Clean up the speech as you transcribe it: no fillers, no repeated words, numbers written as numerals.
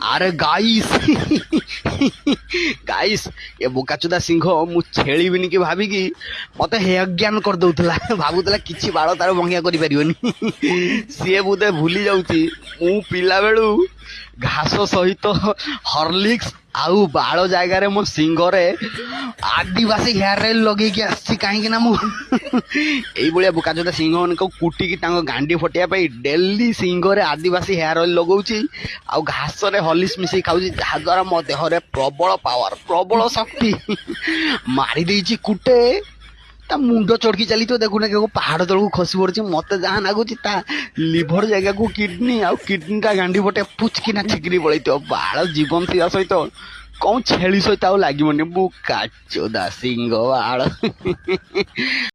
अरे guys guys ये बोकाचोदा सिंह मु छेड़ीबिनी कि भाविकी मत हेयज्ञान कर दउतला भाबुतला किछि बाळ तार भंगिया करि परिबनी सीए बुदे भूली जाउची मु पिला बेलू घास सहित हॉर्लिक्स आउ बाळ जायगा रे मो सिंगरे आदिवासी हेयर रेल लगे कि आसी कहीं ना मु एई बलिया बोकाचोदा सिंह मन को कुटी की तांको गांडी फटिया पई डेली सिंगरे आदिवासी हेयर ऑयल लगौची आउ घास रे हॉर्लिक्स मिसी खाउची जहा द्वारा मो देह रे प्रबल पावर प्रबल शक्ति मारी देइची कुटे ता मुंड चढ़की चली तो देखुना के पहाड़ तलू खसी पड़ी मत जहाँ लगुच लिभर जगह को किडनी आउ किडनी टा गांडी पटे पुचकिना ठिकरी पड़े बाल जीवन थिया सहित कौन छेली सहित लगे बोकाचोदा सिंह बाल